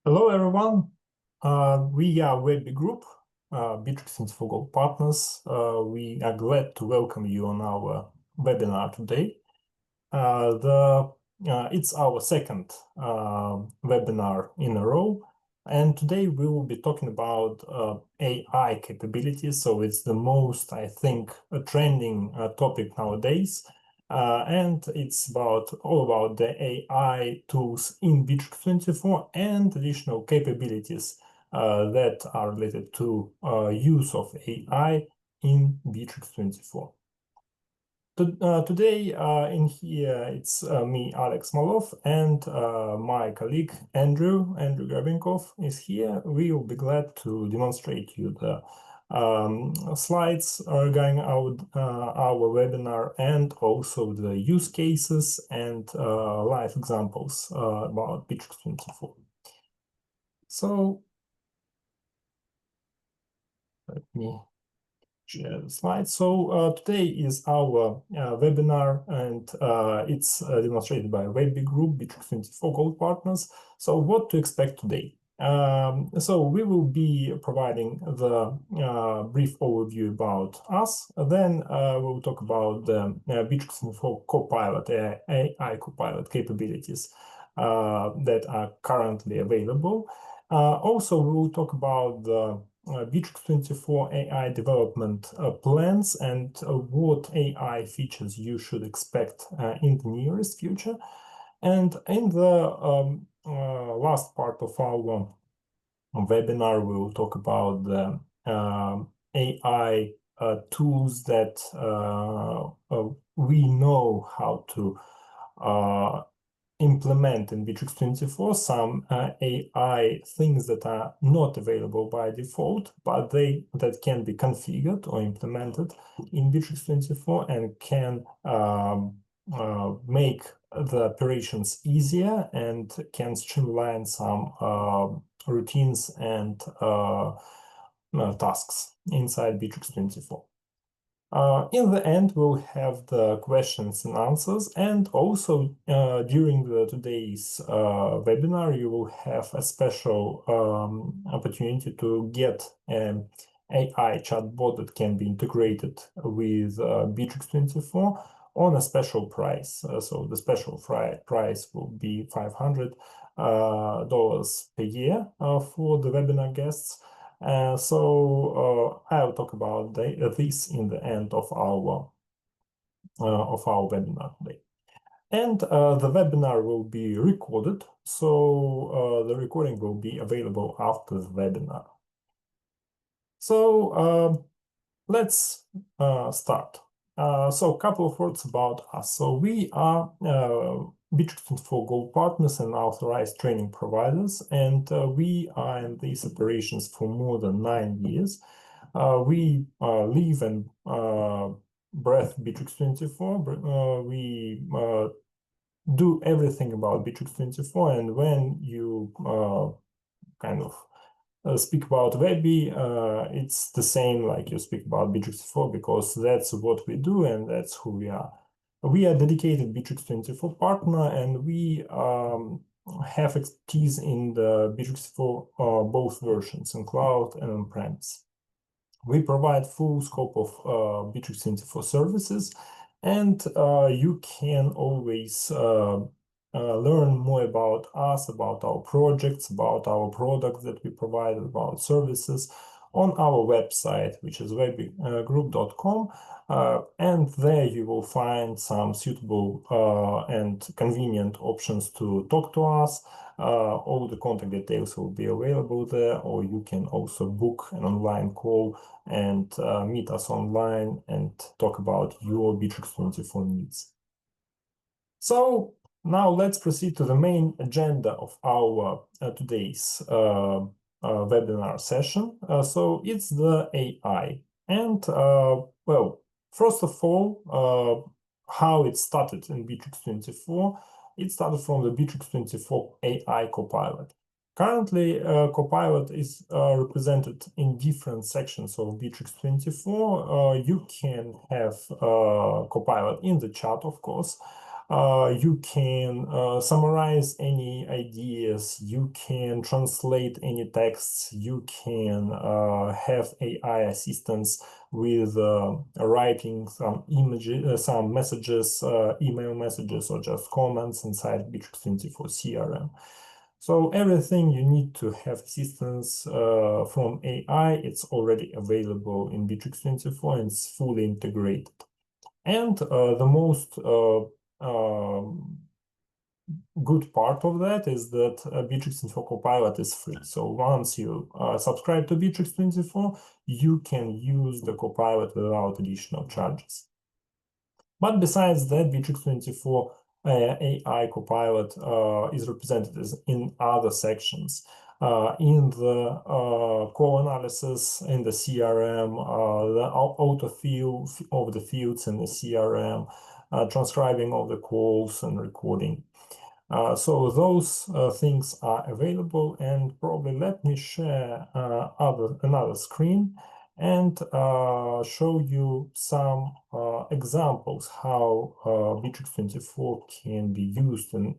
Hello, everyone. We are Webbee Group, Bitrix24 Gold partners. We are glad to welcome you on our webinar today. It's our second webinar in a row, and today we will be talking about AI capabilities. So it's the most, I think, trending topic nowadays. And it's all about the AI tools in Bitrix24 and additional capabilities that are related to use of AI in Bitrix24. Today in here, it's me, Alex Malov, and my colleague, Andrew Grabenkov is here. We will be glad to demonstrate you the slides going out our webinar, and also the use cases and live examples about Bitrix24. So let me share the slides. So today is our webinar, and it's demonstrated by Webbee Group, Bitrix24 Gold partners. So what to expect today? So we will be providing the brief overview about us. Then we'll talk about the Bitrix24 Co-Pilot.A AI Copilot capabilities that are currently available. Also, we will talk about the Bitrix24 AI development plans and what AI features you should expect in the nearest future. And in the last part of our webinar, we will talk about the AI tools that we know how to implement in Bitrix24, some AI things that are not available by default, but that can be configured or implemented in Bitrix24 and can make the operations easier and can streamline some routines and tasks inside Bitrix24. In the end, we'll have the questions and answers, and also during today's webinar, you will have a special opportunity to get an AI chatbot that can be integrated with Bitrix24 on a special price. So the special price will be $500 per year for the webinar guests. So I'll talk about this in the end of our webinar today. And the webinar will be recorded, so the recording will be available after the webinar. So let's start. So a couple of words about us. So we are Bitrix24 Gold partners and authorized training providers, and we are in these operations for more than 9 years. We live and breathe Bitrix24. We do everything about Bitrix24, and when you kind of speak about Webbee, it's the same like you speak about Bitrix24, because that's what we do and that's who we are. We are dedicated Bitrix24 partner, and we have expertise in the Bitrix24 both versions, in cloud and on-premise. We provide full scope of Bitrix24 services, and you can always learn more about us, about our projects, about our products that we provide, about services on our website, which is Webbee Group.An, and there you will find some suitable and convenient options to talk to us. All the contact details will be available there, or you can also book an online call and meet us online and talk about your Bitrix24 needs. So now let's proceed to the main agenda of our today's webinar session. So it's the AI. And well, first of all, how it started in Bitrix24. It started from the Bitrix24 AI Copilot. Currently, Copilot is represented in different sections of Bitrix24. You can have Copilot in the chat, of course. You can summarize any ideas, you can translate any texts, you can have AI assistants with writing some images, some messages, email messages, or just comments inside Bitrix24 CRM. So everything you need to have assistance from AI, it's already available in Bitrix24 and it's fully integrated. And the most good part of that is that Bitrix24 Copilot is free. So once you subscribe to Bitrix24, you can use the Copilot without additional charges. But besides that, Bitrix24 AI Copilot is represented in other sections. In the call analysis in the CRM, the autofill of the fields in the CRM, transcribing of the calls and recording. So those things are available, and probably let me share another screen and show you some examples how Bitrix24 can be used in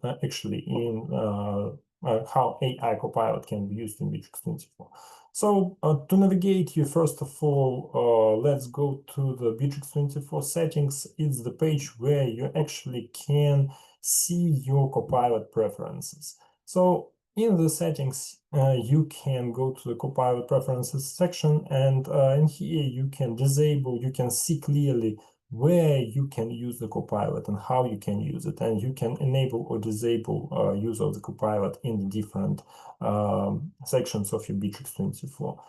how AI Copilot can be used in Bitrix24. So to navigate you, first of all, let's go to the Bitrix24 settings. It's the page where you actually can see your Copilot preferences. So in the settings, you can go to the Copilot preferences section, and in here you can see clearly where you can use the Copilot and how you can use it, and you can enable or disable use of the Copilot in the different sections of your Bitrix24.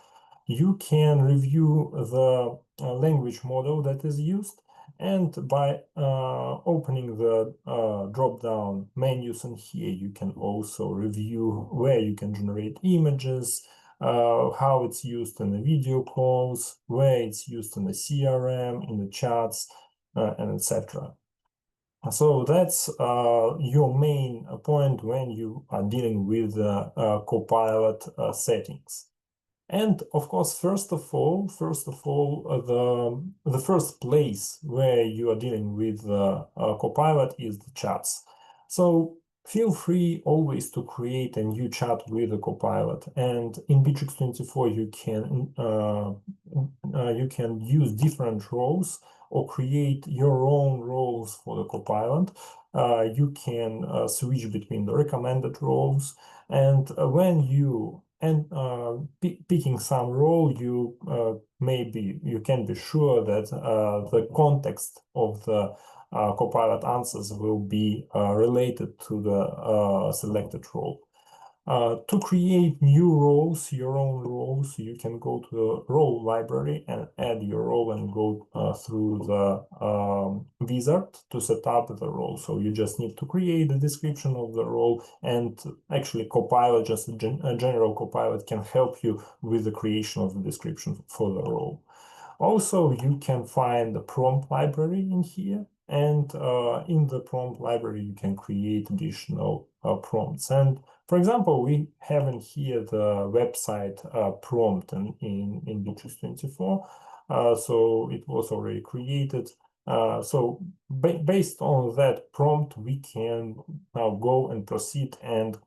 You can review the language model that is used, and by opening the drop-down menus in here, you can also review where you can generate images, how it's used in the video calls, where it's used in the CRM, in the chats, and etc. So that's your main point when you are dealing with Copilot settings. And of course, first of all, the first place where you are dealing with Copilot is the chats. So feel free always to create a new chat with the Copilot. And in Bitrix24, you can use different roles or create your own roles for the Copilot. You can switch between the recommended roles, and when you picking some role, you can be sure that the context of the Copilot answers will be related to the selected role. To create new roles, your own roles, you can go to the role library and add your role and go through the wizard to set up the role. So you just need to create the description of the role, and actually Copilot, just a general Copilot, can help you with the creation of the description for the role. Also, you can find the prompt library in here, and in the prompt library, you can create additional prompts. And for example, we have in here the website prompt in Bitrix24. So it was already created. So based on that prompt, we can now go and proceed and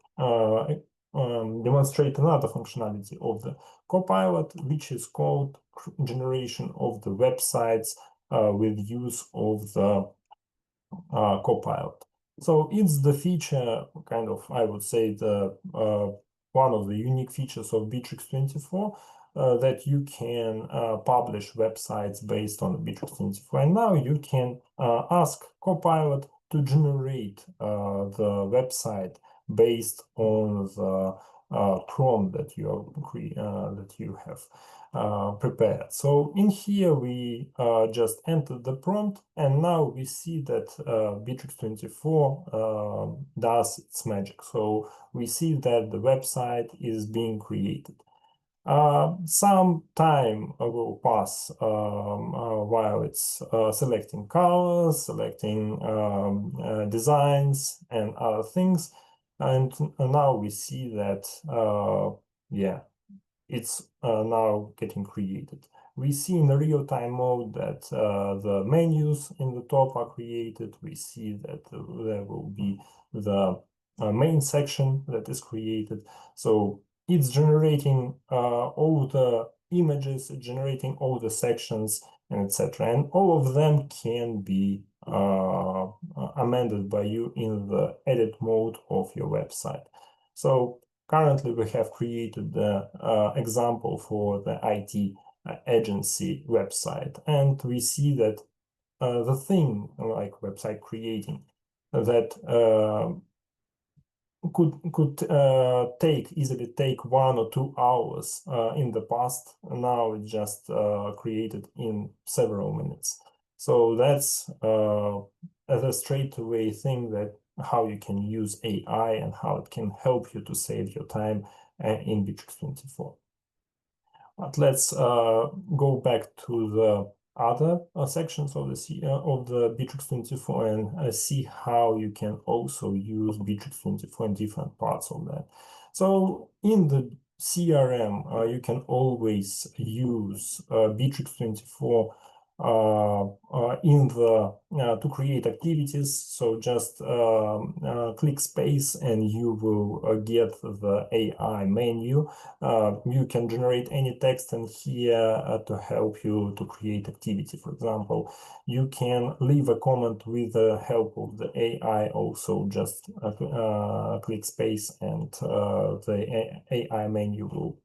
demonstrate another functionality of the Copilot, which is called generation of the websites with use of the Copilot. So it's the feature, kind of, I would say, the one of the unique features of Bitrix24 that you can publish websites based on Bitrix24. And now you can ask Copilot to generate the website based on the prompt that you have prepared. So in here we just entered the prompt, and now we see that Bitrix24 does its magic. So we see that the website is being created. Some time will pass while it's selecting colors, selecting designs and other things, and now we see that yeah, it's now getting created. we see in the real-time mode that the menus in the top are created. We see that there will be the main section that is created. So it's generating all the images, generating all the sections, and etc. And all of them can be amended by you in the edit mode of your website. So currently we have created the example for the IT agency website, and we see that the thing like website creating that could easily take 1 or 2 hours in the past. Now it's just created in several minutes. So that's a straightaway thing that how you can use AI and how it can help you to save your time in Bitrix24. But let's go back to the other sections of the Bitrix24 and see how you can also use Bitrix24 in different parts of that. So in the CRM, you can always use Bitrix24 to create activities. So just click space and you will get the AI menu. You can generate any text in here to help you to create activity. For example, you can leave a comment with the help of the AI. Also, just click space and the AI menu will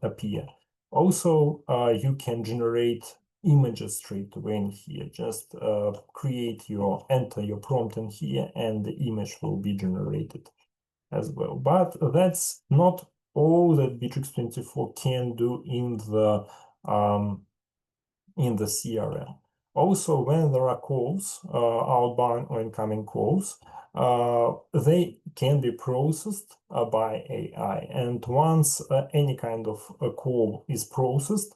appear. Also, you can generate images straight away in here. Just enter your prompt in here and the image will be generated as well. But that's not all that Bitrix24 can do in the CRM. Also, when there are calls, outbound or incoming calls, they can be processed by AI. And once any kind of a call is processed,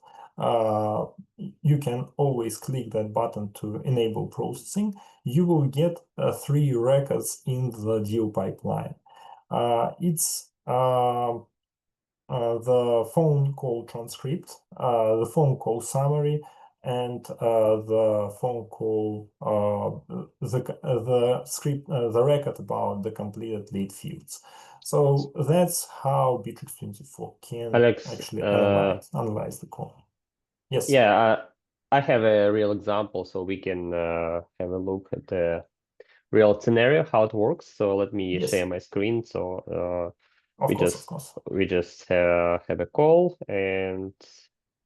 you can always click that button to enable processing. You will get 3 records in the deal pipeline. It's the phone call transcript, the phone call summary, and the phone call, the record about the completed lead fields. So that's how Bitrix24 can Alex, actually analyze the call. Yes. Yeah, I have a real example, so we can have a look at the real scenario, how it works. So let me share my screen. So of course. we just have a call and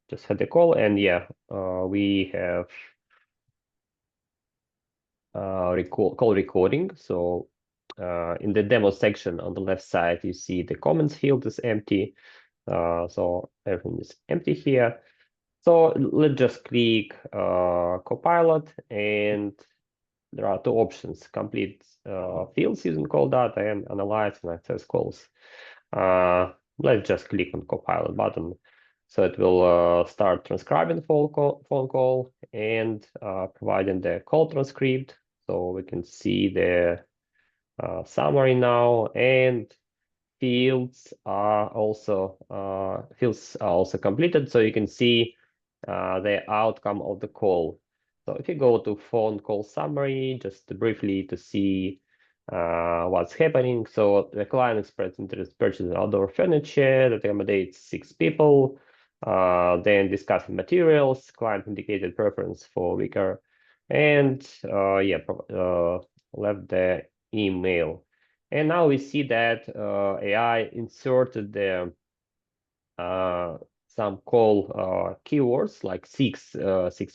just had a call, and yeah, we have call recording. So in the demo section on the left side, you see the comments field is empty. So everything is empty here. So let's just click Copilot, and there are 2 options: complete fields using call data and analyze and access calls. Let's just click on Copilot button. So it will start transcribing the phone call and providing the call transcript. So we can see the summary now, and fields are also completed. So you can see the outcome of the call. So if you go to phone call summary, just briefly to see what's happening. So the client expressed interest in purchasing outdoor furniture that accommodates 6 people. Then discussing materials, client indicated preference for wicker, and left the email. And now we see that AI inserted the some call keywords like six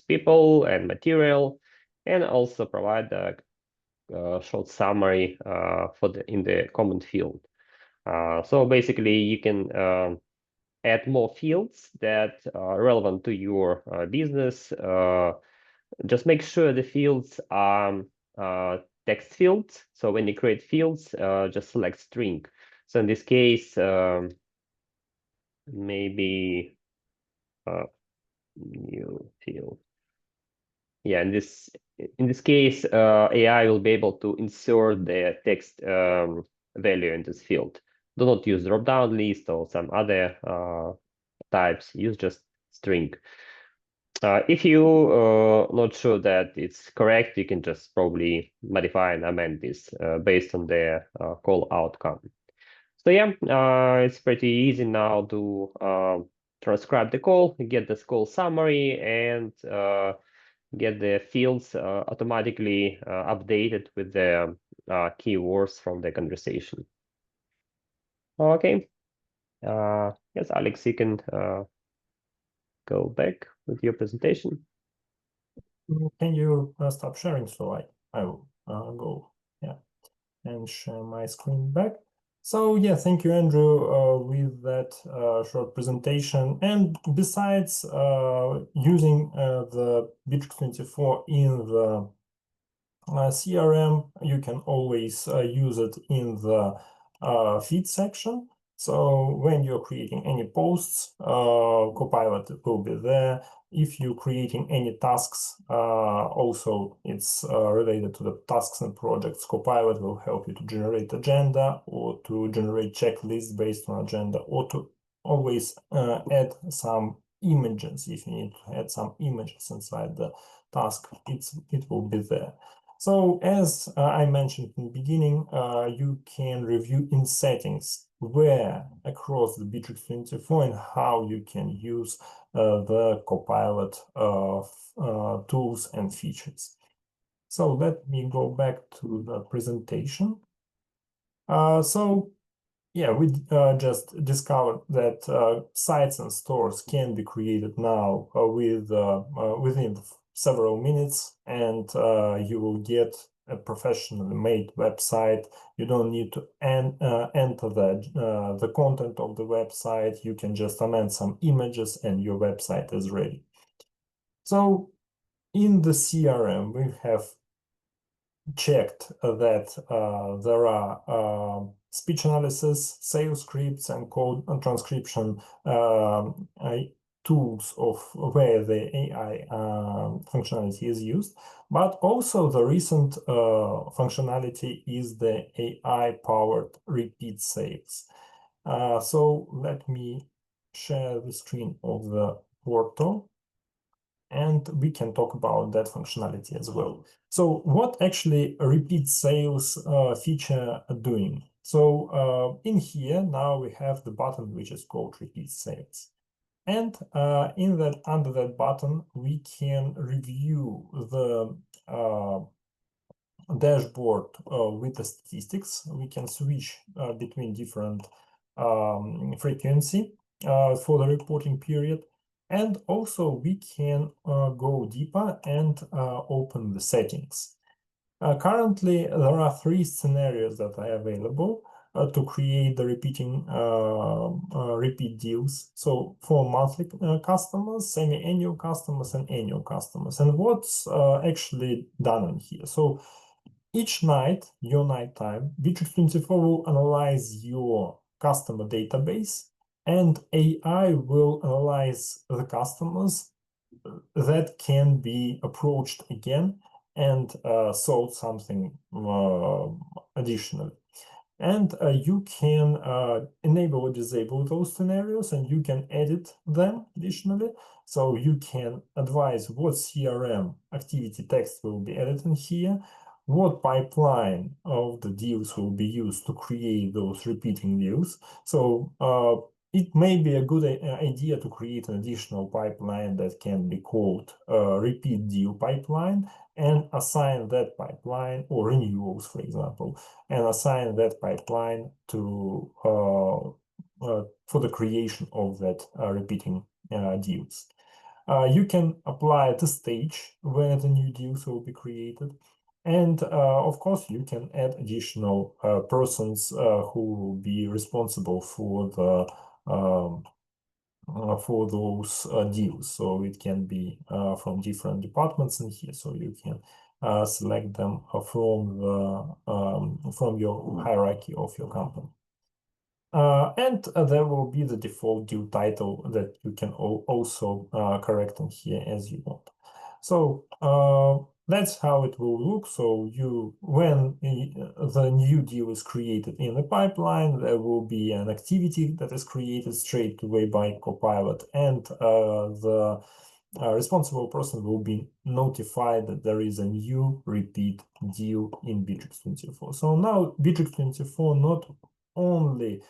people and material, and also provide a short summary in the comment field. So basically, you can add more fields that are relevant to your business. Just make sure the fields are text fields. So when you create fields, just select string. So in this case, maybe new field. Yeah, in this case, AI will be able to insert the text value in this field. Do not use drop-down list or some other types. Use just string. If you not sure that it's correct, you can just probably modify and amend this based on the call outcome. So yeah, it's pretty easy now to transcribe the call, get this call summary, and get the fields automatically updated with the keywords from the conversation. Okay. Yes, Alex, you can go back with your presentation. Can you stop sharing so I will go and share my screen back. So yeah, thank you, Andrew, with that short presentation. And besides using the Bitrix24 in the CRM, you can always use it in the feed section. So when you're creating any posts, Copilot will be there. If you're creating any tasks, also it's related to the tasks and projects. Copilot will help you to generate agenda or to generate checklists based on agenda, or to always add some images. If you need to add some images inside the task, it will be there. So as I mentioned in the beginning, you can review in settings where across the Bitrix24 and how you can use the Copilot tools and features. So let me go back to the presentation. So yeah, we just discovered that sites and stores can be created now within several minutes, and you will get a professionally made website. You don't need to enter the content of the website. You can just amend some images, and your website is ready. So in the CRM, we have checked that there are speech analysis, sales scripts, and code and transcription tools of where the AI functionality is used, but also the recent functionality is the AI-powered repeat sales. So let me share the screen of the portal, and we can talk about that functionality as well. So what actually a repeat sales feature doing? So in here now we have the button which is called repeat sales. And under that button, we can review the dashboard with the statistics. We can switch between different frequency for the reporting period. And also we can go deeper and open the settings. Currently, there are 3 scenarios that are available to create the repeat deals. So for monthly customers, semi-annual customers, and annual customers. And what's actually done in here? So each night, your nighttime, Bitrix24 will analyze your customer database, and AI will analyze the customers that can be approached again and sold something additional. And you can enable or disable those scenarios, and you can edit them additionally. So you can advise what CRM activity text will be added in here, what pipeline of the deals will be used to create those repeating deals. So it may be a good idea to create an additional pipeline that can be called repeat deal pipeline, and assign that pipeline, or renewals, for example, and assign that pipeline to for the creation of that repeating deals. You can apply the stage where the new deals will be created. And of course, you can add additional persons who will be responsible for those deals. So it can be from different departments in here. So you can select them from your hierarchy of your company. And there will be the default deal title that you can also correct in here as you want. So that's how it will look. So when the new deal is created in the pipeline, there will be an activity that is created straight away by Copilot, and the responsible person will be notified that there is a new repeat deal in Bitrix24. So now Bitrix24 not only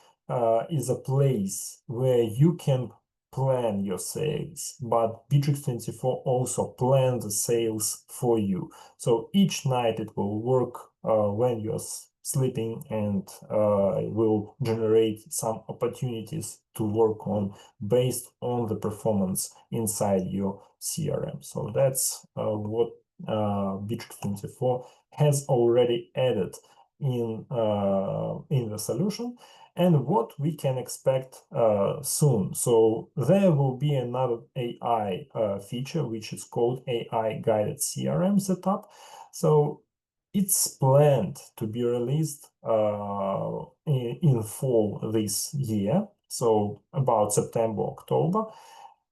is a place where you can plan your sales, but Bitrix24 also plans the sales for you. So each night it will work when you're sleeping and will generate some opportunities to work on based on the performance inside your CRM. So that's what Bitrix24 has already added in the solution, and what we can expect soon. So there will be another AI feature which is called AI guided CRM setup. So it's planned to be released in fall this year, so about September, October.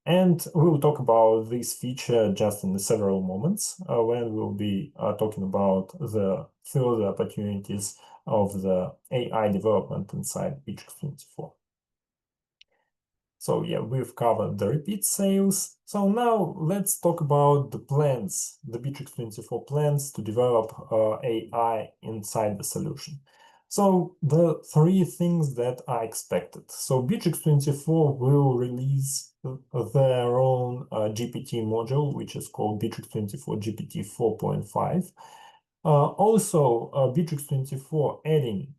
And we'll talk about this feature just in several moments when we'll be talking about the further opportunities of the AI development inside Bitrix24. So yeah, we've covered the repeat sales. So now let's talk about the plans, the Bitrix24 plans to develop AI inside the solution. So the three things that are expected. So Bitrix24 will release their own GPT module, which is called Bitrix24 GPT4.5. Also, Bitrix24 adding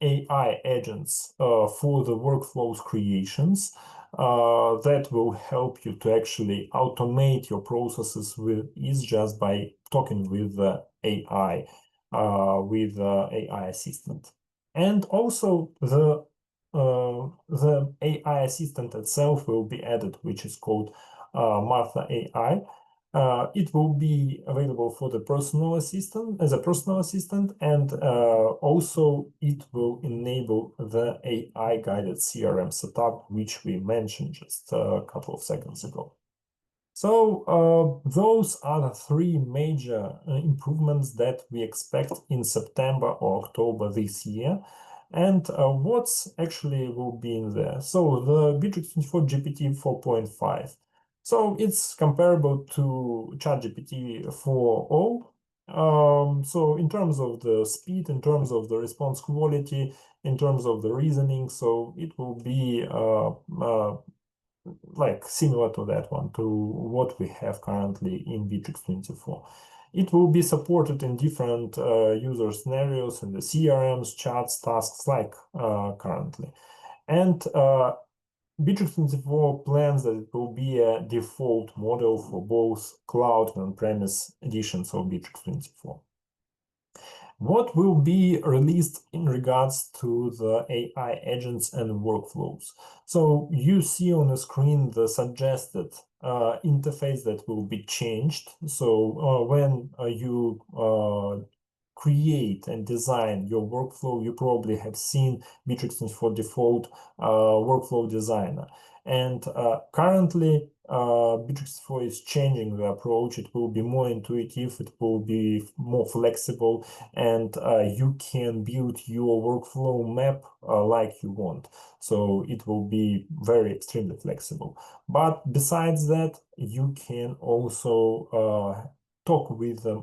AI agents for the workflows creations that will help you to actually automate your processes with ease just by talking with the AI, with the AI assistant. And also the AI assistant itself will be added, which is called Martha AI. It will be available for the personal assistant as a personal assistant, and also it will enable the AI guided CRM setup, which we mentioned just a couple of seconds ago. So those are the three major improvements that we expect in September or October this year. And what's actually will be in there? So the Bitrix24 GPT 4.5. So it's comparable to ChatGPT 4.0. So in terms of the speed, in terms of the response quality, in terms of the reasoning, so it will be like similar to that one, to what we have currently in Bitrix24. It will be supported in different user scenarios in the CRMs, chats, tasks like currently. And Bitrix24 plans that it will be a default model for both cloud and on-premise editions of Bitrix24. What will be released in regards to the AI agents and workflows? So you see on the screen the suggested interface that will be changed. So when you create and design your workflow, you probably have seen Bitrix24 default workflow designer. And currently, Bitrix24 is changing the approach. It will be more intuitive, it will be more flexible, and you can build your workflow map like you want. So it will be very extremely flexible. But besides that, you can also talk with the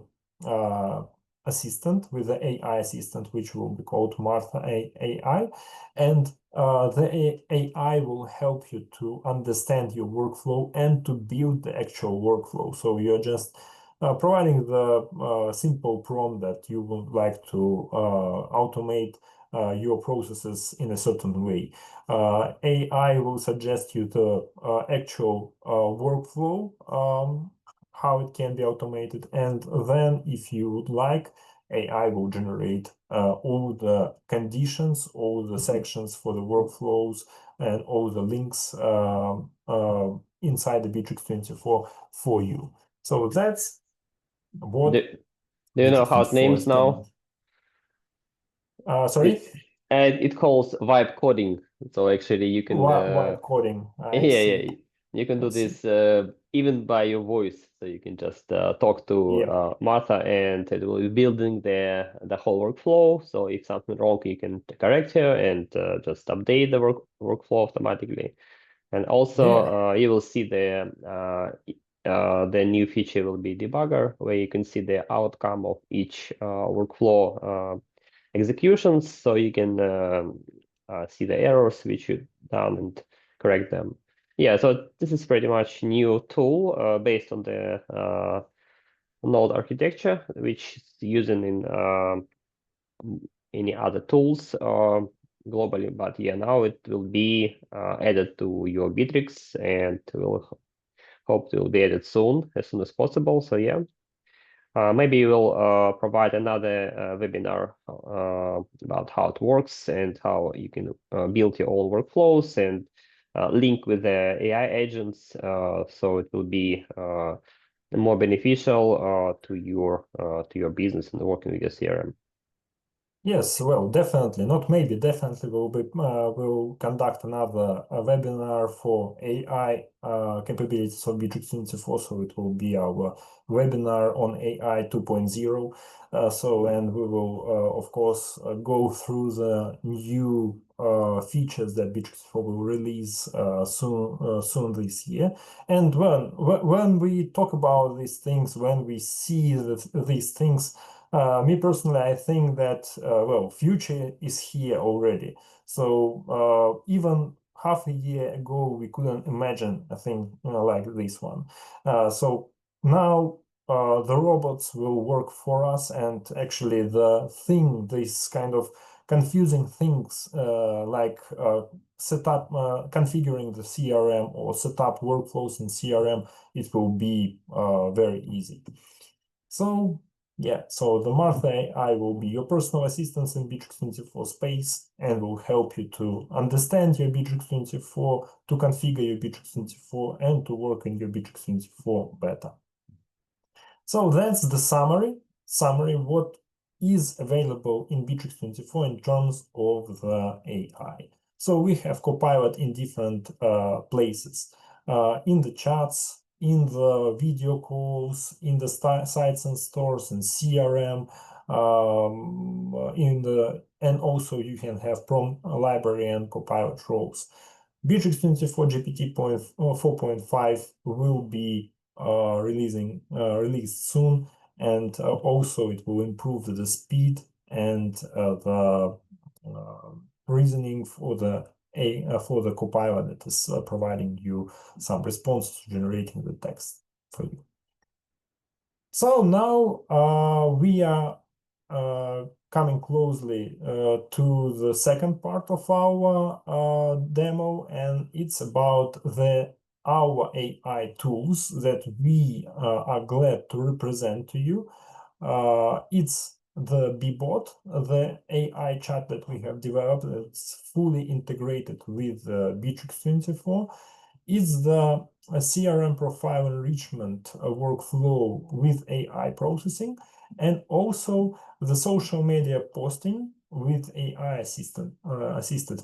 assistant, with the AI assistant, which will be called Martha AI, and the AI will help you to understand your workflow and to build the actual workflow. So you're just providing the simple prompt that you would like to automate your processes in a certain way. AI will suggest you the actual workflow, how it can be automated, and then if you would like, AI will generate all the conditions, all the sections for the workflows, and all the links inside the Bitrix24 for you. So that's what Do you know how it Bitrix24 names is now? Sorry? It calls vibe coding. So actually you can Vibe coding. I yeah, see. you can do I see. this even by your voice. So you can just talk to Yeah. Martha, and it will be building the whole workflow. So if something wrong, you can correct her and just update the workflow automatically. And also, you will see the new feature will be debugger, where you can see the outcome of each workflow executions, so you can see the errors which you've done and correct them. Yeah, so this is pretty much new tool based on the node architecture, which is using in any other tools globally. But yeah, now it will be added to your Bitrix, and we'll hope it will be added soon, as soon as possible. So yeah. Maybe we'll provide another webinar about how it works and how you can build your own workflows and link with the AI agents, so it will be more beneficial to your business and working with your CRM. Yes, well, definitely, not maybe, definitely we'll conduct another webinar for AI capabilities of Bitrix24, so it will be our webinar on AI 2.0. And we will, of course, go through the new features that Bitrix24 will release soon this year. And when we talk about these things, when we see these things, me personally, I think that well, future is here already. So even half a year ago, we couldn't imagine a thing like this one. So now the robots will work for us, and actually this kind of confusing things like configuring the CRM or set up workflows in CRM, it will be very easy. So yeah, so the Martha AI will be your personal assistant in Bitrix24 space and will help you to understand your Bitrix24, to configure your Bitrix24, and to work in your Bitrix24 better. So that's the summary. What is available in Bitrix24 in terms of the AI. So we have Copilot in different places, in the chats, in the video calls, in the sites and stores, and CRM, and also you can have prompt library and Copilot roles. Bitrix24 GPT4.5 will be released soon, and also it will improve the speed and the reasoning for the Copilot that is providing you some responses, generating the text for you. So now we are coming closely to the second part of our demo, and it's about our AI tools that we are glad to represent to you. It's the BeeBot, the AI chat that we have developed. It's fully integrated with Bitrix24. It's the CRM Profile Enrichment workflow with AI processing, and also the social media posting with AI assisted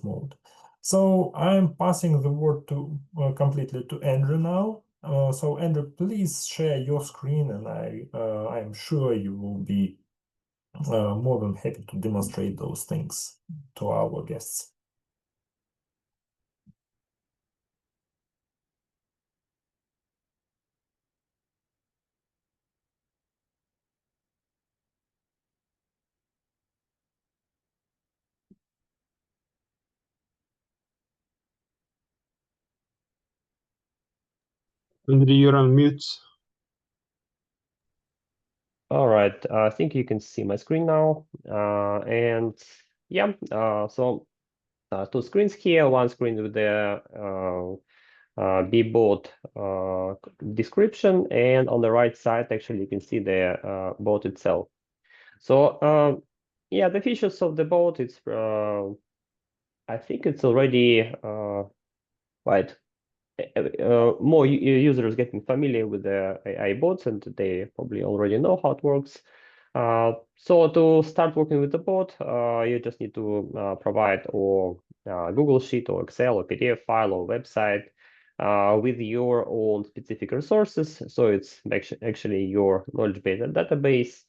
mode. So I'm passing the word to completely to Andrew now. So Andrew, please share your screen, and I'm sure you will be more than happy to demonstrate those things to our guests. Andrew, you're on mute. All right, I think you can see my screen now. And yeah, so two screens here. One screen with the BeeBot description, and on the right side, actually, you can see the bot itself. So yeah, the features of the bot, it's I think it's already quite more users getting familiar with the AI bots, and they probably already know how it works. So to start working with the bot, you just need to provide or Google Sheet or Excel or PDF file or website with your own specific resources. So it's actually your knowledge base and database,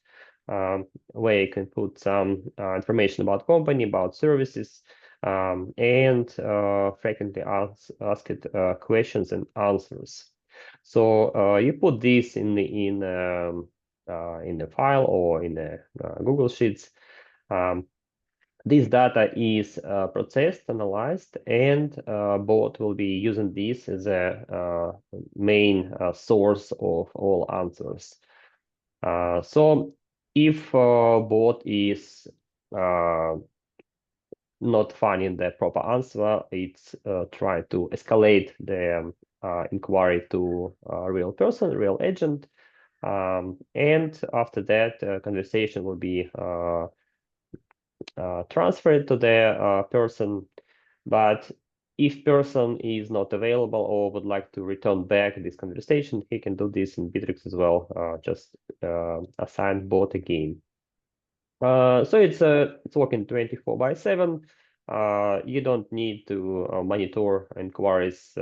where you can put some information about company, about services, and frequently asked questions and answers. So you put this in the file or in the Google Sheets. This data is processed, analyzed, and bot will be using this as a main source of all answers. So if bot is not finding the proper answer, it's trying to escalate the inquiry to a real person, real agent. And after that, conversation will be transferred to the person. But if person is not available or would like to return back this conversation, he can do this in Bitrix as well. Just assign bot again. So it's working 24/7. You don't need to monitor inquiries.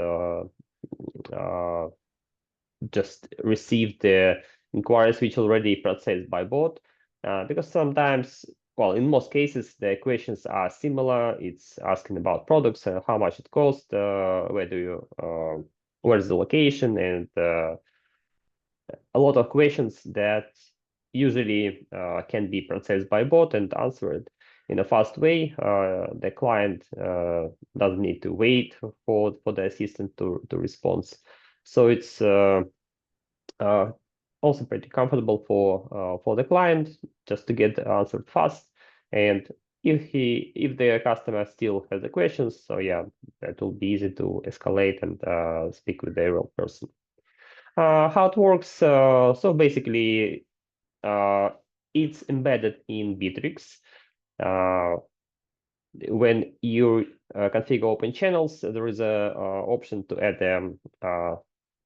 Just receive the inquiries which already processed by bot, because sometimes, well, in most cases, the questions are similar. It's asking about products, how much it costs, where's the location, and a lot of questions that usually can be processed by bot and answered in a fast way. The client doesn't need to wait for the assistant to respond. So it's also pretty comfortable for the client just to get answered fast. And if the customer still has the questions, so yeah, that will be easy to escalate and speak with the real person. How it works? So basically, it's embedded in Bitrix. When you configure open channels, there is a option to add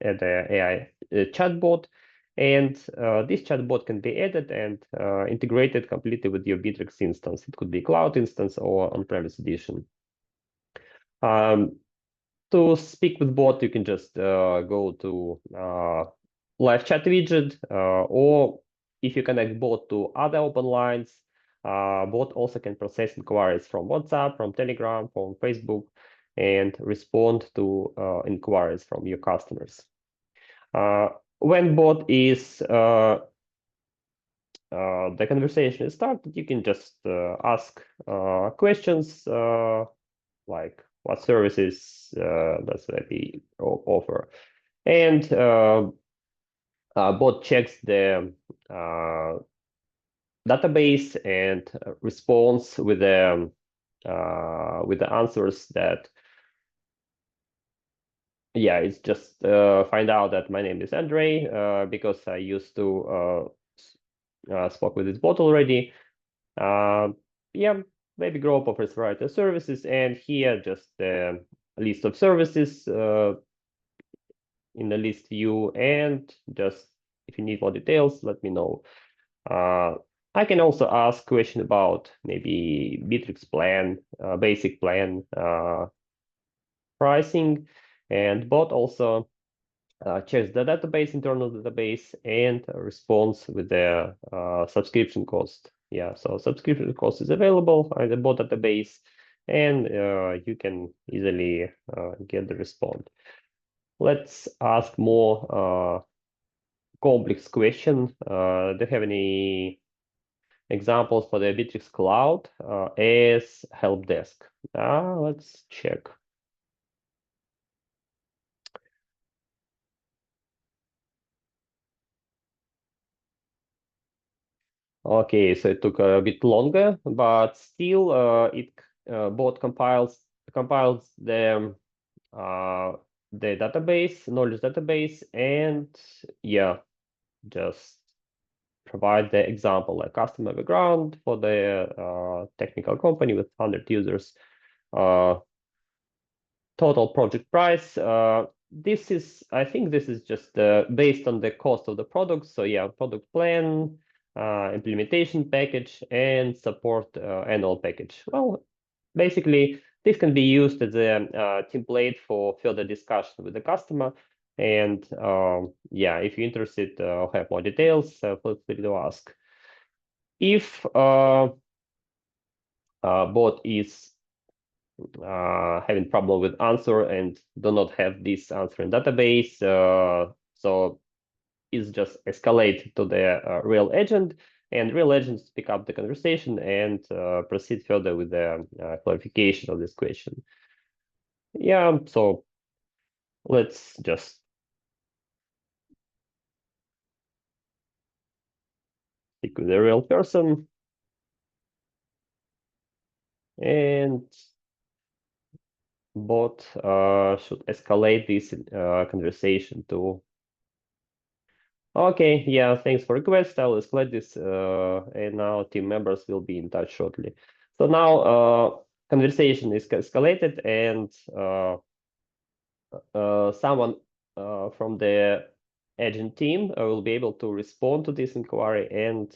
the AI chatbot, and this chatbot can be added and integrated completely with your Bitrix instance. It could be cloud instance or on-premise edition. To speak with bot, you can just go to live chat widget, or if you connect bot to other open lines, bot also can process inquiries from WhatsApp, from Telegram, from Facebook, and respond to inquiries from your customers. When bot is the conversation is started, you can just ask questions like what services does Webbee offer, and bot checks the database and responds with the answers that, yeah, it's just find out that my name is Andre because I used to spoke with this bot already. Yeah, Webbee Group offers a variety of services, and here just a list of services in the list view, and just if you need more details, let me know. I can also ask question about maybe Bitrix plan, basic plan, pricing, and bot also checks the database, internal database, and responds with the subscription cost. Yeah, so subscription cost is available in the bot database, and you can easily get the response. Let's ask more complex question. Do you have any examples for the Bitrix Cloud as help desk? Let's check. Okay, so it took a bit longer, but still, bot compiles the database, knowledge database, and yeah, just provide the example like customer background for the technical company with 100 users, total project price. I think this is just based on the cost of the product. So yeah, product plan, implementation package, and support annual package. Well, basically, this can be used as a template for further discussion with the customer. And yeah, if you're interested or have more details, feel free to ask. If bot is having problem with answer and do not have this answer in database. So it's just escalate to the real agent, and real agents pick up the conversation and proceed further with the clarification of this question. Yeah, so let's just stick with the real person. And bot should escalate this conversation to, okay, yeah, thanks for request. I'll escalate this, and now team members will be in touch shortly. So now conversation is escalated, and someone from the agent team will be able to respond to this inquiry, and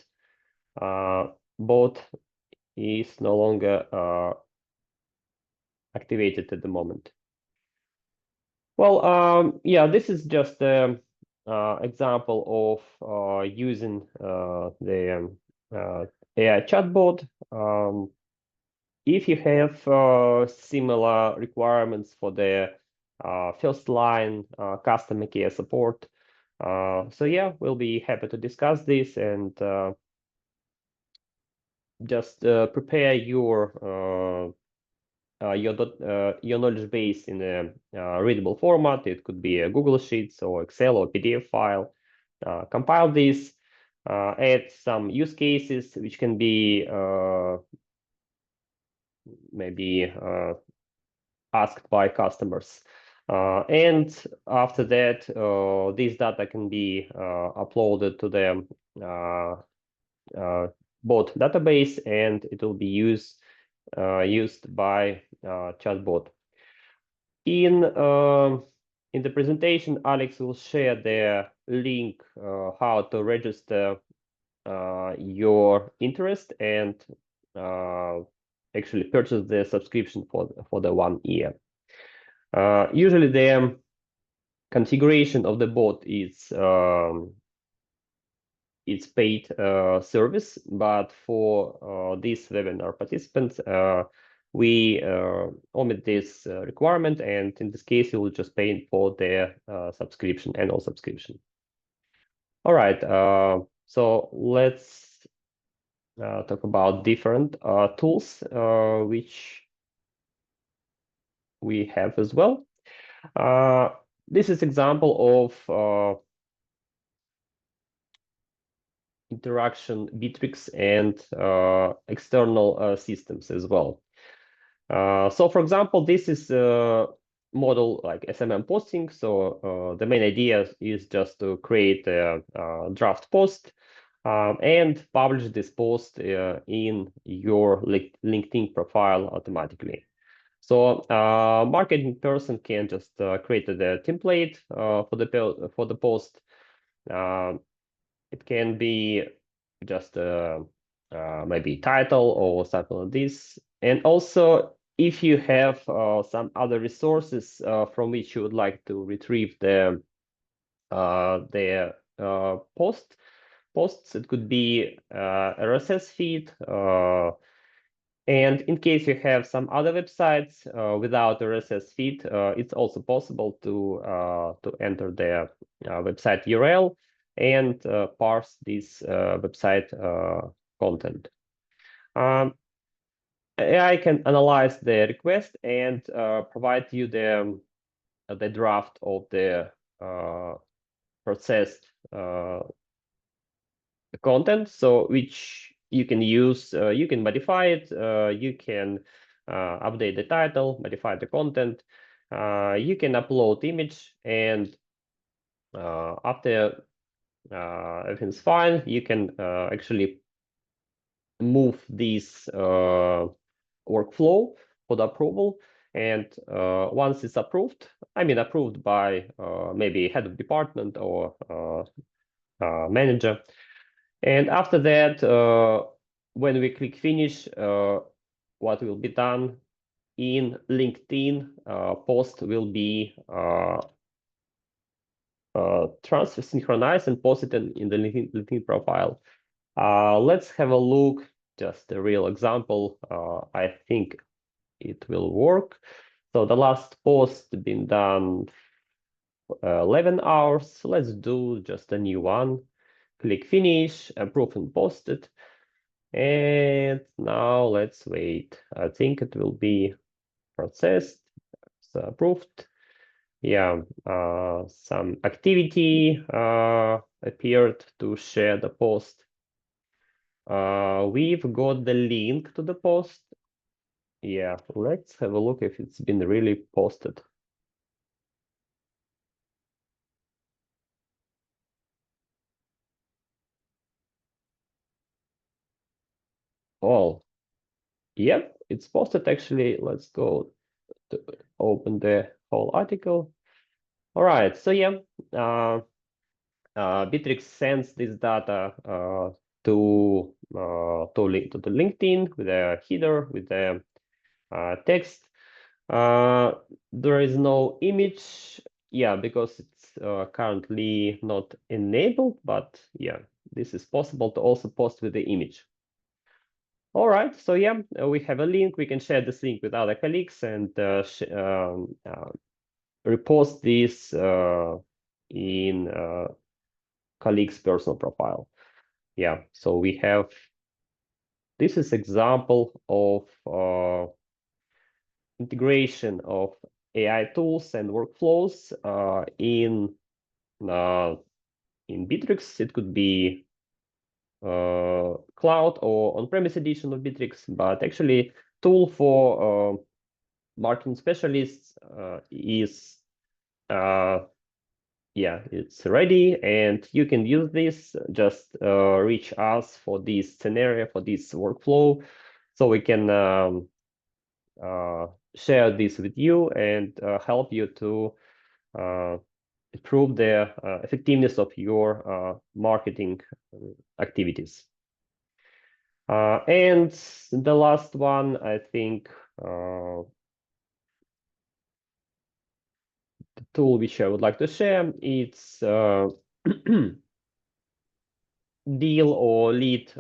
bot is no longer activated at the moment. Well, yeah, this is just an example of using the AI chatbot. If you have similar requirements for the first line customer care support, so yeah, we'll be happy to discuss this and just prepare your knowledge base in a readable format. It could be a Google Sheets or Excel or PDF file. Compile this, add some use cases which can be maybe asked by customers. And after that, this data can be uploaded to the bot database, and it will be used by chatbot. In the presentation, Alex will share the link how to register your interest and actually purchase the subscription for the 1 year. Usually the configuration of the bot is it's paid service, but for these webinar participants, we omit this requirement, and in this case, you will just pay for their subscription, annual subscription. All right, so let's talk about different tools which we have as well. This is example of interaction Bitrix and external systems as well. So for example, this is a model like SMM posting. So the main idea is just to create a draft post and publish this post in your LinkedIn profile automatically. So marketing person can just create the template for the post. It can be just maybe title or something like this. And also, if you have some other resources from which you would like to retrieve the posts, it could be RSS feed. And in case you have some other websites without RSS feed, it's also possible to enter their website URL and parse this website content. AI can analyze the request and provide you the draft of the processed content, so which you can use. You can modify it. You can update the title, modify the content. You can upload image, and after everything's fine, you can actually move this workflow for the approval. And once it's approved, I mean approved by maybe head of department or manager. And after that, when we click finish, what will be done in LinkedIn post will be synchronized and posted in the LinkedIn profile. Let's have a look, just a real example. I think it will work. So the last post been done 11 hours. Let's do just a new one. Click finish, approve and post it. And now let's wait. I think it will be processed. So approved. Yeah, some activity appeared to share the post. We've got the link to the post. Yeah, let's have a look if it's been really posted. Oh, yep, it's posted actually. Let's go to open the whole article. All right, so yeah, Bitrix sends this data to the LinkedIn with a header with the text. There is no image, yeah, because it's currently not enabled, but yeah, this is possible to also post with the image. All right, so yeah, we have a link. We can share this link with other colleagues and repost this in colleague's personal profile. Yeah, so we have, this is example of integration of AI tools and workflows in Bitrix. It could be cloud or on-premise edition of Bitrix, but actually tool for marketing specialists is yeah, it's ready, and you can use this. Just reach us for this scenario, for this workflow, so we can share this with you and help you to improve the effectiveness of your marketing activities. And the last one, I think, the tool which I would like to share, it's deal or lead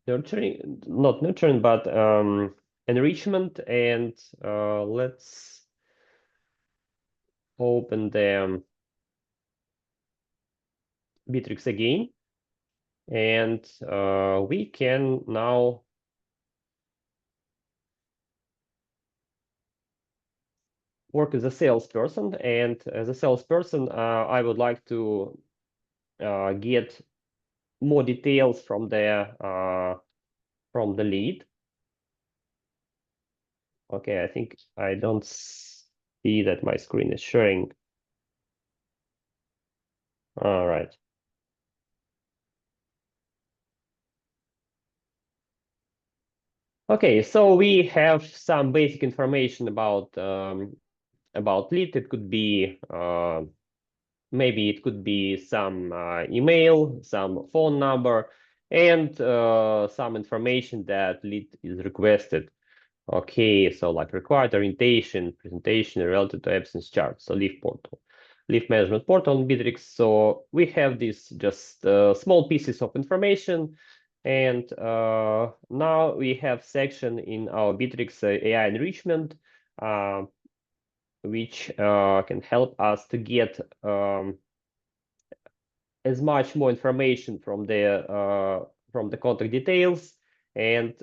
nurturing, not nurturing, but enrichment. And let's open the Bitrix again, and we can now work as a salesperson. And as a salesperson, I would like to get more details from the lead. Okay, I think I don't see that my screen is sharing. All right. Okay, so we have some basic information about lead. It could be maybe it could be some email, some phone number, and some information that lead is requested. Okay, so like required orientation, presentation related to absence chart, so leave portal, leave management portal on Bitrix. So we have these just small pieces of information. And now we have section in our Bitrix AI enrichment, which can help us to get as much more information from the contact details, and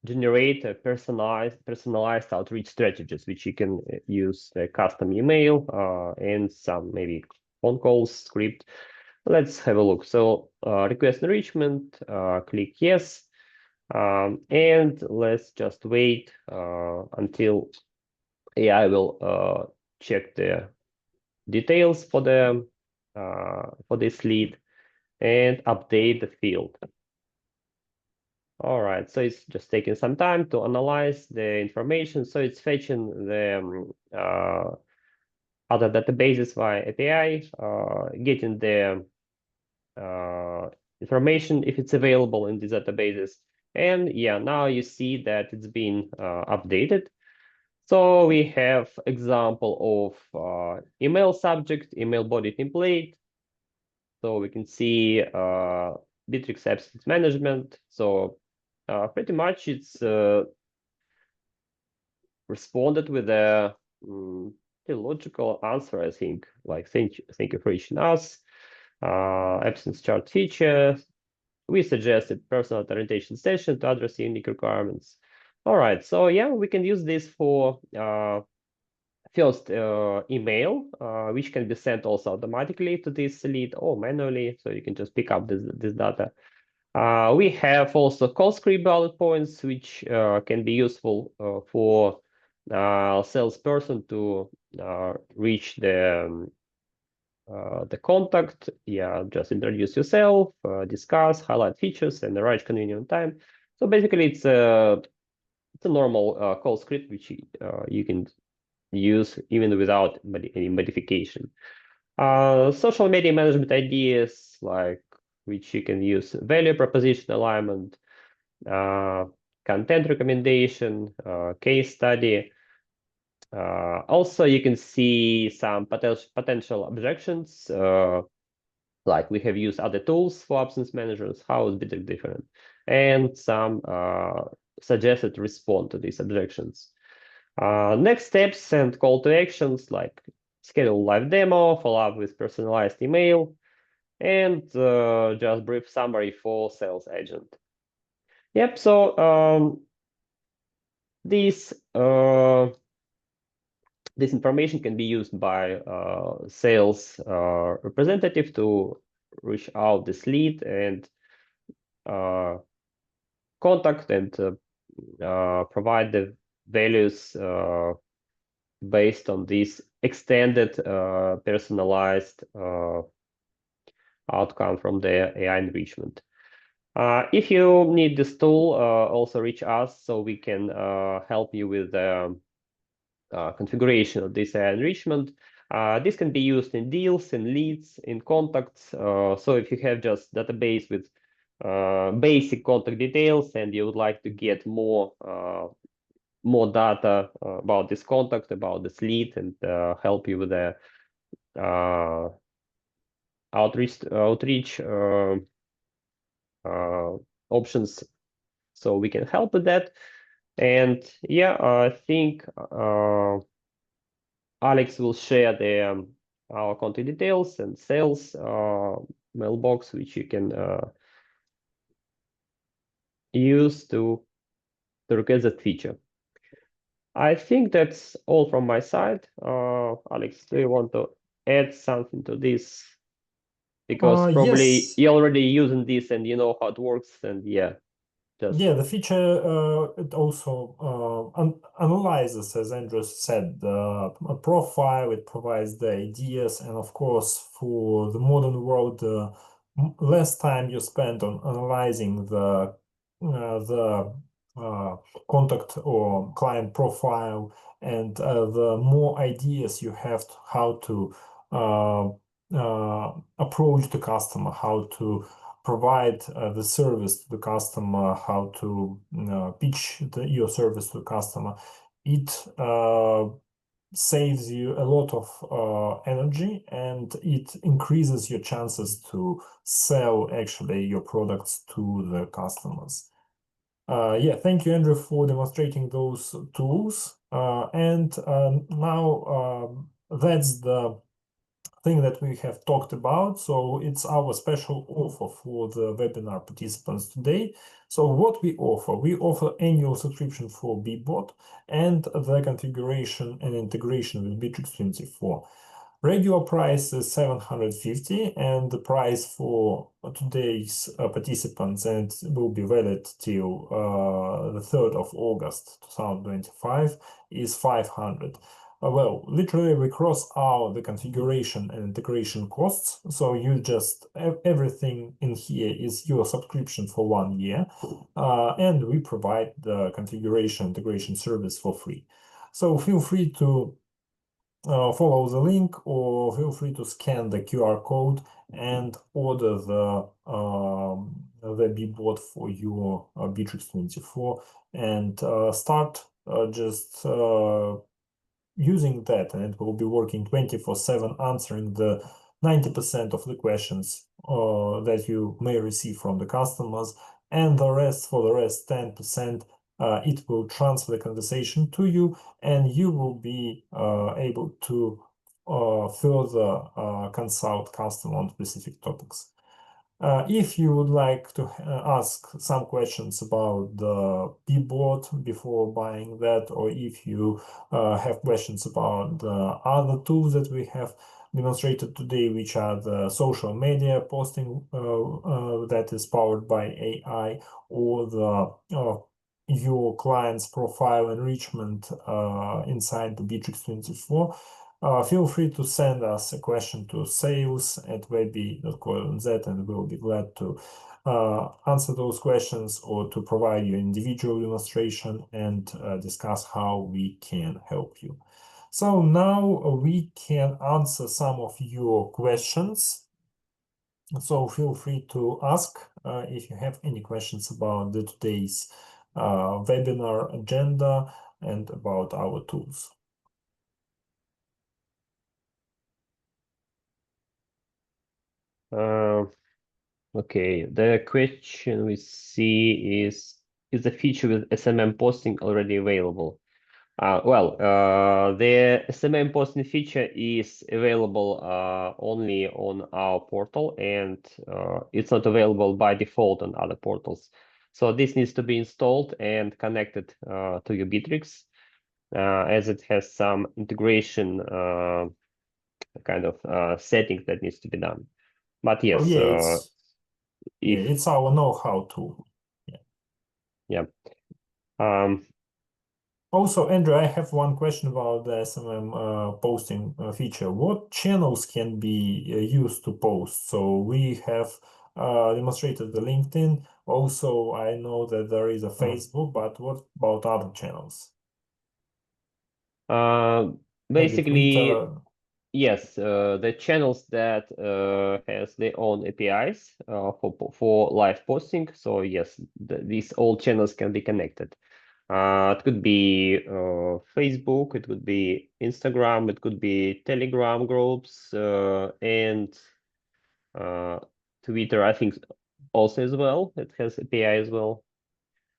generate a personalized outreach strategies, which you can use a custom email and some maybe phone calls script. Let's have a look. So request enrichment, click yes, and let's just wait until AI will check the details for this lead and update the field. All right, so it's just taking some time to analyze the information. So it's fetching the other databases via API, getting the information if it's available in these databases. And yeah, now you see that it's been updated. So we have example of email subject, email body template. So we can see Bitrix absence management. So pretty much it's responded with a logical answer, I think. Like, thank you for reaching us. Absence chart feature. We suggested personal orientation session to address unique requirements. All right, so yeah, we can use this for first email, which can be sent also automatically to this lead or manually, so you can just pick up this data. We have also call script bullet points, which can be useful for salesperson to reach the contact. Yeah, just introduce yourself, discuss, highlight features, and arrive convenient time. So basically, it's a normal call script which you can use even without any modification. Social media management ideas, like which you can use value proposition alignment, content recommendation, case study. Also, you can see some potential objections, like we have used other tools for absence managers, how is Bitrix different, and some suggested response to these objections. Next steps and call to actions, like schedule live demo, follow up with personalized email, and just brief summary for sales agent. Yep, so this information can be used by sales representative to reach out this lead and contact and provide the values based on this extended personalized outcome from the AI enrichment. If you need this tool, also reach us so we can help you with the configuration of this AI enrichment. This can be used in deals, in leads, in contacts. So if you have just database with basic contact details and you would like to get more data about this contact, about this lead, and help you with the outreach options, so we can help with that. And yeah, I think Alex will share the our contact details and sales mailbox, which you can use to request that feature. I think that's all from my side. Alex, do you want to add something to this? Because probably Yes. you're already using this and you know how it works, and yeah. Yeah, the feature it also analyzes, as Andrew said, a profile. It provides the ideas, and of course, for the modern world, less time you spend on analyzing the contact or client profile, and the more ideas you have how to approach the customer, how to provide the service to the customer, how to pitch your service to the customer, it saves you a lot of energy, and it increases your chances to sell actually your products to the customers. Yeah, thank you, Andrew, for demonstrating those tools. And now that's the thing that we have talked about. So it's our special offer for the webinar participants today. So what we offer annual subscription for BeeBot and the configuration and integration with Bitrix24. Regular price is 750, and the price for today's participants, and it will be valid till the 3rd of August 2025, is 500. Well, literally we cross out the configuration and integration costs, so you just everything in here is your subscription for 1 year, and we provide the configuration integration service for free. So feel free to follow the link, or feel free to scan the QR code and order the BeeBot for your Bitrix24 and start just using that, and it will be working 24/7, answering the 90% of the questions that you may receive from the customers, and for the rest 10%, it will transfer the conversation to you, and you will be able to further consult customer on specific topics. If you would like to ask some questions about the BeeBot before buying that, or if you have questions about the other tools that we have demonstrated today, which are the social media posting that is powered by AI, or the your client's profile enrichment inside the Bitrix24, feel free to send us a question to sales@webbee.co.nz, and we'll be glad to answer those questions or to provide you individual demonstration and discuss how we can help you. So now we can answer some of your questions. So feel free to ask if you have any questions about today's webinar agenda and about our tools. Okay, the question we see is the feature with SMM posting already available? The SMM posting feature is available only on our portal, and it's not available by default on other portals. So this needs to be installed and connected to your Bitrix, as it has some integration kind of settings that needs to be done. But yes, it's our know-how tool. Yeah. Also, Andrew, I have one question about the SMM posting feature. What channels can be used to post? So we have demonstrated the LinkedIn. Also, I know that there is a Facebook, but what about other channels? Basically, yes, the channels that has their own APIs for live posting. So yes, these all channels can be connected. It could be Facebook, it could be Instagram, it could be Telegram groups, and Twitter, I think also as well. It has API as well.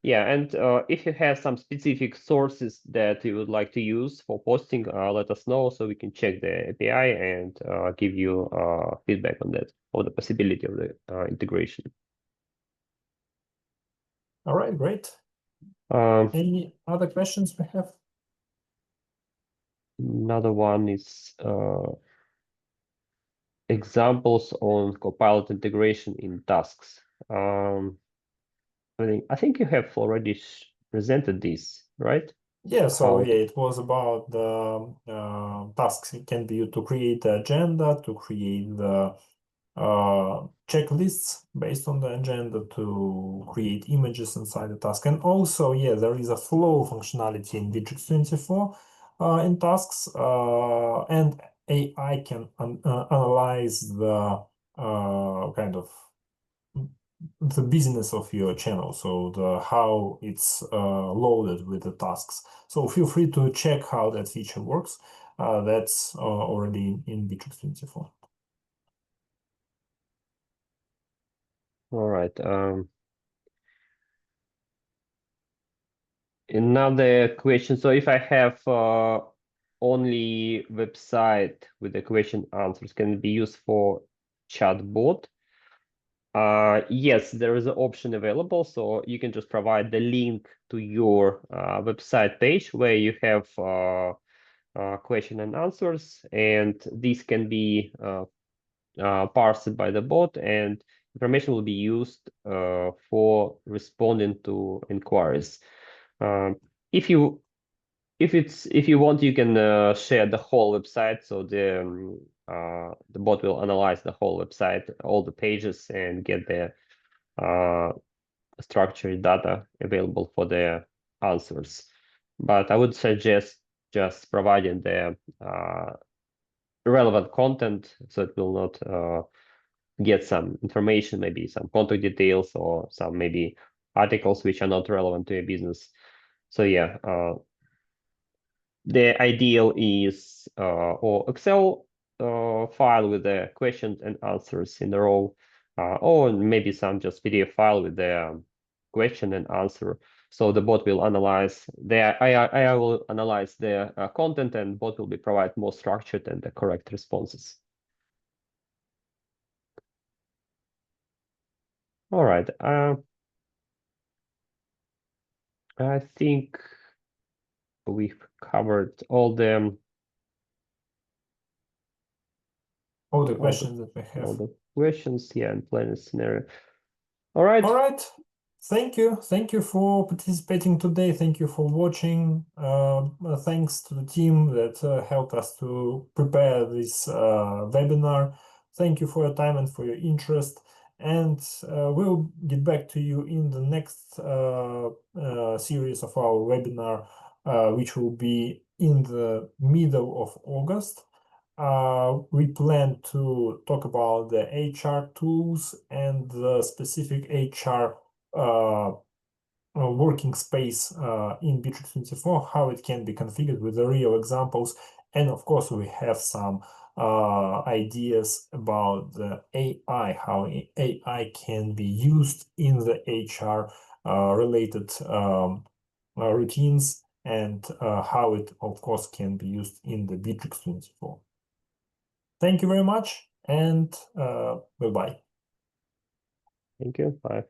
Yeah, and if you have some specific sources that you would like to use for posting, let us know so we can check the API and give you feedback on that, or the possibility of the integration. All right, great. Any other questions we have? Another one is examples on Copilot integration in tasks. I think you have already presented this, right? Yeah, so it was about the tasks it can be used to create the agenda, to create the checklists based on the agenda, to create images inside the task. And also, yeah, there is a flow functionality in Bitrix24 in tasks, and AI can analyze the kind of the business of your channel, so how it's loaded with the tasks. So feel free to check how that feature works. That's already in Bitrix24. All right. Another question. So if I have only website with the question answers, can it be used for chatbot? Yes, there is an option available. So you can just provide the link to your website page where you have question and answers, and these can be parsed by the bot, and information will be used for responding to inquiries. If you want, you can share the whole website, so the bot will analyze the whole website, all the pages, and get the structured data available for the answers. But I would suggest just providing the relevant content, so it will not get some information, maybe some contact details or some maybe articles which are not relevant to your business. So yeah, the ideal is or Excel file with the questions and answers in a row, or maybe some just PDF file with the question and answer. So the bot will analyze AI will analyze the content, and bot will be provide more structured and the correct responses. All right. I think we've covered all the questions that we have. All the questions, yeah, and planning scenario. All right. All right. Thank you. Thank you for participating today. Thank you for watching. Thanks to the team that helped us to prepare this webinar. Thank you for your time and for your interest. And we'll get back to you in the next series of our webinar, which will be in the middle of August. We plan to talk about the HR tools and the specific HR working space in Bitrix24, how it can be configured with the real examples. And of course, we have some ideas about the AI, how AI can be used in the HR related routines, and how it, of course, can be used in the Bitrix24. Thank you very much, and bye-bye. Thank you. Bye.